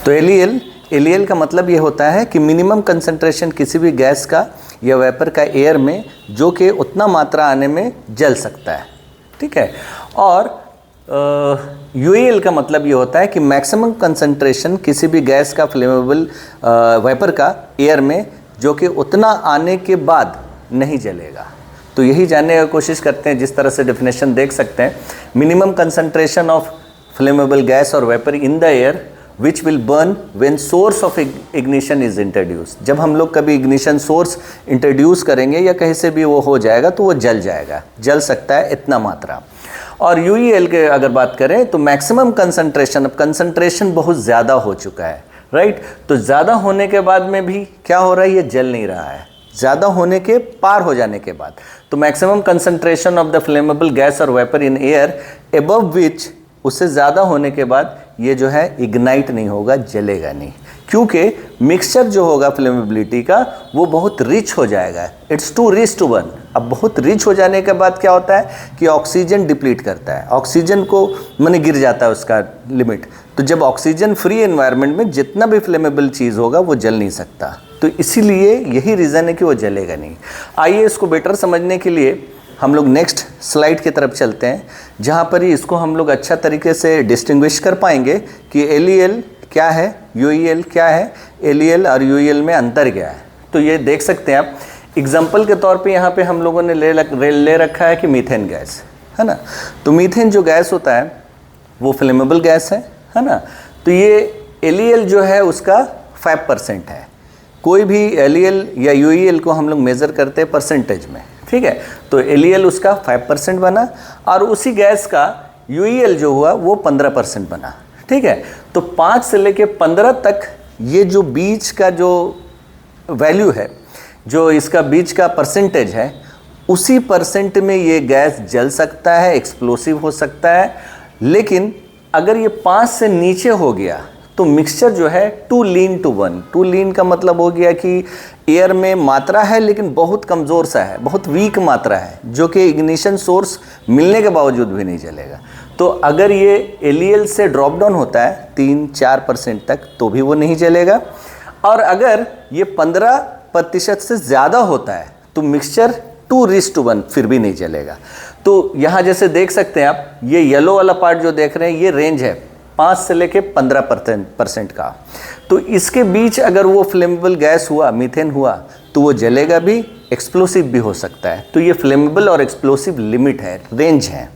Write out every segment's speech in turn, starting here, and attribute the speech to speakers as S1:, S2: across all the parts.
S1: तो एल का मतलब ये होता है कि मिनिमम कंसंट्रेशन किसी भी गैस का या वेपर का एयर में जो कि उतना मात्रा आने में जल सकता है, ठीक है। और यूएल का मतलब ये होता है कि मैक्सिमम कंसंट्रेशन किसी भी गैस का फ्लेमेबल वेपर का एयर में जो कि उतना आने के बाद नहीं जलेगा। तो यही जानने की कोशिश करते हैं। जिस तरह से डेफिनेशन देख सकते हैं, minimum concentration of flammable gas or vapour in the air which will burn when source of ignition is introduce. जब हम लोग कभी इग्निशन सोर्स इंट्रोड्यूस करेंगे या कहीं से भी वो हो जाएगा तो वो जल जाएगा, जल सकता है इतना मात्रा। और यूएल के अगर बात करें तो मैक्सिमम कंसंट्रेशन, अब कंसंट्रेशन बहुत ज़्यादा हो चुका है, राइट। तो ज़्यादा होने के बाद में भी क्या हो रहा है, ये जल नहीं रहा है, ज़्यादा होने के पार हो जाने के बाद। तो maximum concentration of the flammable gas or vapour in air above which, उससे ज़्यादा होने के बाद ये जो है इग्नाइट नहीं होगा, जलेगा नहीं, क्योंकि मिक्सचर जो होगा फ्लेमेबिलिटी का वो बहुत रिच हो जाएगा। It's too rich to burn. अब बहुत रिच हो जाने के बाद क्या होता है कि ऑक्सीजन डिप्लीट करता है, ऑक्सीजन को माने गिर जाता है उसका लिमिट। तो जब ऑक्सीजन फ्री एनवायरनमेंट में जितना भी फ्लेमेबल चीज़ होगा वो जल नहीं सकता। तो इसीलिए यही रीज़न है कि वो जलेगा नहीं। आइए इसको बेटर समझने के लिए हम लोग नेक्स्ट स्लाइड की तरफ चलते हैं, जहाँ पर ही इसको हम लोग अच्छा तरीके से डिस्टिंग्विश कर पाएंगे कि एल क्या है, यूएल क्या है, एल और यूएल में अंतर क्या है। तो ये देख सकते हैं आप, एग्जाम्पल के तौर पे यहाँ पे हम लोगों ने ले रखा है कि मीथेन गैस है ना। तो मीथेन जो गैस होता है वो फ्लेमेबल गैस है ना। तो ये एल जो है उसका 5% है। कोई भी एल या यूएल को हम लोग मेज़र करते हैं परसेंटेज में, ठीक है। तो एल उसका 5% बना और उसी गैस का यूएल जो हुआ वो 15% बना, ठीक है। तो 5 से लेके 15 तक ये जो बीच का जो वैल्यू है, जो इसका बीच का परसेंटेज है, उसी परसेंट में ये गैस जल सकता है, एक्सप्लोसिव हो सकता है। लेकिन अगर ये 5 से नीचे हो गया तो मिक्सचर जो है too lean to burn. Too lean का मतलब हो गया कि एयर में मात्रा है लेकिन बहुत कमज़ोर सा है, बहुत वीक मात्रा है, जो कि इग्निशन सोर्स मिलने के बावजूद भी नहीं जलेगा। तो अगर ये एल से ड्रॉप डाउन होता है 3-4% तक तो भी वो नहीं जलेगा। और अगर ये 15% से ज़्यादा होता है तो mixture too rich to burn, फिर भी नहीं जलेगा। तो यहाँ जैसे देख सकते हैं आप, ये येलो वाला पार्ट जो देख रहे हैं ये रेंज है 5 से लेके 15% का। तो इसके बीच अगर वो फ्लेमेबल गैस हुआ, मीथेन हुआ, तो वो जलेगा भी, एक्सप्लोसिव भी हो सकता है। तो ये फ्लेमेबल और एक्सप्लोसिव लिमिट है, रेंज है।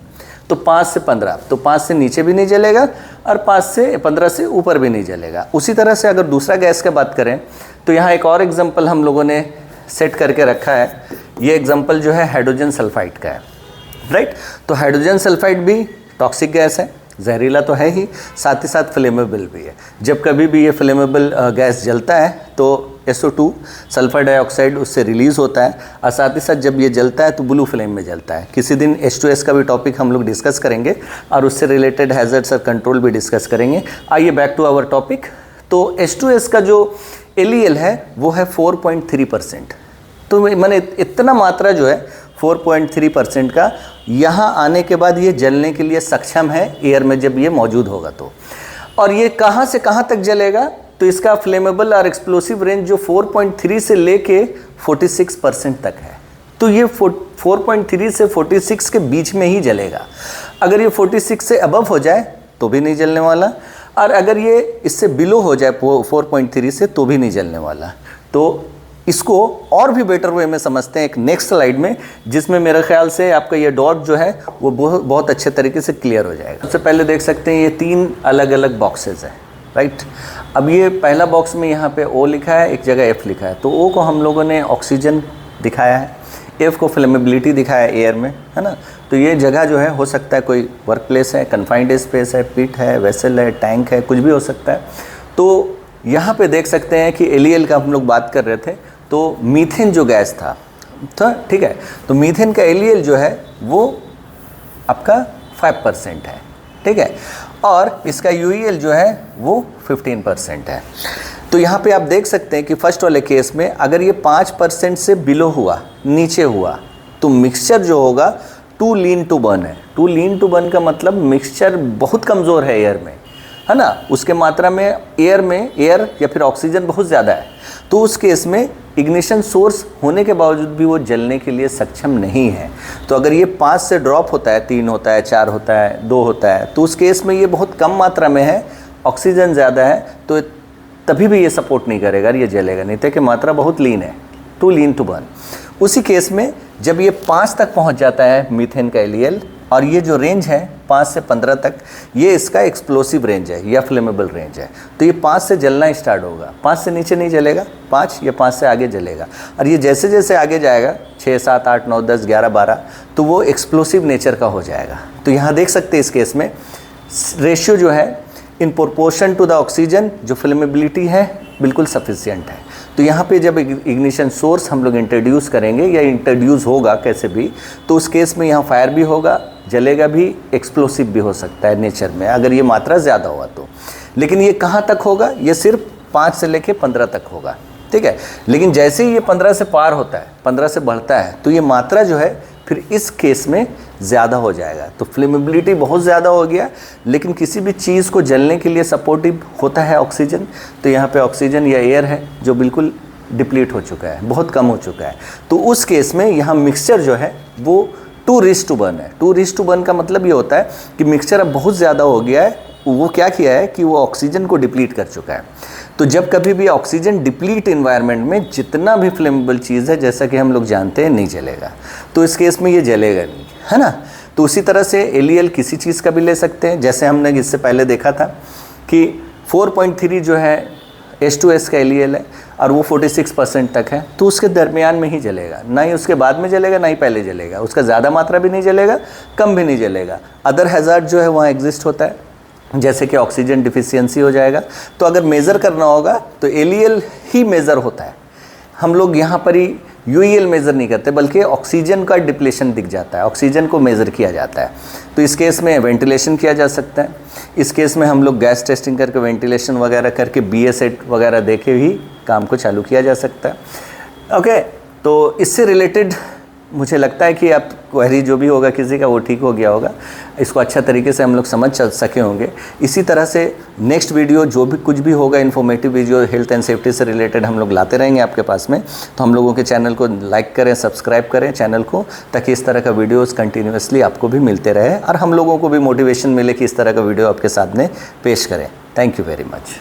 S1: तो 5 से 15, तो 5 से नीचे भी नहीं जलेगा और 5 से 15 से ऊपर भी नहीं जलेगा। उसी तरह से अगर दूसरा गैस की बात करें तो यहाँ एक और एग्जांपल हम लोगों ने सेट करके रखा है। ये एग्जांपल जो है हाइड्रोजन सल्फाइड का है, राइट। तो हाइड्रोजन सल्फाइड भी टॉक्सिक गैस है, जहरीला तो है ही, साथ ही साथ फ्लेमेबल भी है। जब कभी भी ये फ्लेमेबल गैस जलता है तो SO2 सल्फर डाइऑक्साइड उससे रिलीज़ होता है और साथ ही साथ जब ये जलता है तो ब्लू फ्लेम में जलता है। किसी दिन H2S का भी टॉपिक हम लोग डिस्कस करेंगे और उससे रिलेटेड हैज़र्ड्स और कंट्रोल भी डिस्कस करेंगे। आइए बैक टू आवर टॉपिक। तो H2S का जो LEL है वो है 4.3%। तो मैंने इतना मात्रा जो है 4.3% का यहाँ आने के बाद ये जलने के लिए सक्षम है एयर में जब ये मौजूद होगा तो। और ये कहाँ से कहाँ तक जलेगा, तो इसका फ्लेमेबल और एक्सप्लोसिव रेंज जो 4.3 से लेके 46% तक है। तो ये 4.3 से 46 के बीच में ही जलेगा। अगर ये 46 से अबव हो जाए तो भी नहीं जलने वाला, और अगर ये इससे बिलो हो जाए 4.3 से तो भी नहीं जलने वाला। तो इसको और भी बेटर वे में समझते हैं एक नेक्स्ट स्लाइड में, जिसमें मेरे ख्याल से आपका ये डॉट जो है वो बहुत अच्छे तरीके से क्लियर हो जाएगा। सबसे पहले देख सकते हैं ये 3 अलग अलग बॉक्सेस हैं, राइट। अब ये पहला बॉक्स में यहाँ पे O लिखा है, एक जगह F लिखा है। तो O को हम लोगों ने ऑक्सीजन दिखाया है, F को फ्लेमेबिलिटी दिखाया है एयर में, है ना। तो ये जगह जो है हो सकता है कोई वर्क प्लेस है, कन्फाइंड स्पेस है, पिट है, वेसल है, टैंक है, कुछ भी हो सकता है। तो यहाँ पे देख सकते हैं कि LEL का हम लोग बात कर रहे थे। तो मीथेन जो गैस था, तो ठीक है, तो मीथेन का LEL जो है वो आपका 5% है, ठीक है, और इसका UEL जो है वो 15% है। तो यहाँ पे आप देख सकते हैं कि फर्स्ट वाले केस में अगर ये 5% से बिलो हुआ, नीचे हुआ, तो मिक्सचर जो होगा टू लीन टू बर्न है। टू लीन टू बर्न का मतलब मिक्सचर बहुत कमज़ोर है एयर में, है ना, उसके मात्रा में एयर या फिर ऑक्सीजन बहुत ज़्यादा है, तो उस केस में इग्निशन सोर्स होने के बावजूद भी वो जलने के लिए सक्षम नहीं है। तो अगर ये 5 से ड्रॉप होता है, 3 होता है, 4 होता है, 2 होता है, तो उस केस में ये बहुत कम मात्रा में है, ऑक्सीजन ज़्यादा है, तो तभी भी ये सपोर्ट नहीं करेगा, ये जलेगा नहीं, तो कि मात्रा बहुत लीन है, टू लीन टू बर्न। उसी केस में जब ये 5 तक पहुंच जाता है मीथेन का एलईएल, और ये जो रेंज है 5 से 15 तक, ये इसका एक्सप्लोसिव रेंज है या फ्लेमेबल रेंज है, तो ये 5 से जलना स्टार्ट होगा, 5 से नीचे नहीं जलेगा, 5 या 5 से आगे जलेगा। और ये जैसे जैसे आगे जाएगा 6, 7, 8, 9, 10, 11, 12, तो वो एक्सप्लोसिव नेचर का हो जाएगा। तो यहाँ देख सकते हैं इस केस में रेशियो जो है in proportion to the oxygen, जो फ्लेमेबिलिटी है बिल्कुल सफिशिएंट है। तो यहाँ पे जब इग्निशन सोर्स हम लोग इंट्रोड्यूस करेंगे या इंट्रोड्यूस होगा कैसे भी, तो उस केस में यहाँ फायर भी होगा, जलेगा भी, एक्सप्लोसिव भी हो सकता है नेचर में, अगर ये मात्रा ज़्यादा हुआ तो। लेकिन ये कहाँ तक होगा, ये सिर्फ 5 से लेके 15 तक होगा, ठीक है। लेकिन जैसे ही ये 15 से पार होता है, 15 से बढ़ता है, तो ये मात्रा जो है फिर इस केस में ज़्यादा हो जाएगा। तो फ्लेमेबिलिटी बहुत ज़्यादा हो गया, लेकिन किसी भी चीज़ को जलने के लिए सपोर्टिव होता है ऑक्सीजन, तो यहाँ पे ऑक्सीजन या एयर है जो बिल्कुल डिप्लीट हो चुका है, बहुत कम हो चुका है। तो उस केस में यहाँ मिक्सचर जो है वो 2:1 है। 2:1 का मतलब ये होता है कि मिक्सचर अब बहुत ज़्यादा हो गया है, वो क्या किया है कि वो ऑक्सीजन को डिप्लीट कर चुका है। तो जब कभी भी ऑक्सीजन डिप्लीट इन्वायरमेंट में जितना भी फ्लेमेबल चीज़ है, जैसा कि हम लोग जानते हैं, नहीं जलेगा, तो इस केस में ये जलेगा नहीं, है ना। तो उसी तरह से एलईएल किसी चीज़ का भी ले सकते हैं, जैसे हमने इससे पहले देखा था कि 4.3 जो है H2S का एलईएल है और वो 46% तक है, तो उसके दरमियान में ही जलेगा, ना ही उसके बाद में जलेगा, ना ही पहले जलेगा, उसका ज़्यादा मात्रा भी नहीं जलेगा, कम भी नहीं जलेगा। अदर हैज़ार्ड जो है वहाँ एग्जिस्ट होता है, जैसे कि ऑक्सीजन डिफिशियंसी हो जाएगा। तो अगर मेज़र करना होगा तो एलईएल ही मेज़र होता है, हम लोग यहाँ पर ही यूईएल मेज़र नहीं करते, बल्कि ऑक्सीजन का डिप्लेशन दिख जाता है, ऑक्सीजन को मेज़र किया जाता है। तो इस केस में वेंटिलेशन किया जा सकता है, इस केस में हम लोग गैस टेस्टिंग करके वेंटिलेशन वगैरह करके BA-सेट वगैरह देके ही काम को चालू किया जा सकता है। ओके, तो इससे रिलेटेड मुझे लगता है कि आप क्वेरी जो भी होगा किसी का वो ठीक हो गया होगा, इसको अच्छा तरीके से हम लोग समझ सके होंगे। इसी तरह से नेक्स्ट वीडियो जो भी कुछ भी होगा informative video health and safety से रिलेटेड हम लोग लाते रहेंगे आपके पास में। तो हम लोगों के चैनल को लाइक करें, सब्सक्राइब करें चैनल को, ताकि इस तरह का वीडियोज़ कंटिन्यूसली आपको भी मिलते रहे और हम लोगों को भी मोटिवेशन मिले कि इस तरह का वीडियो आपके सामने पेश करें। Thank you very much.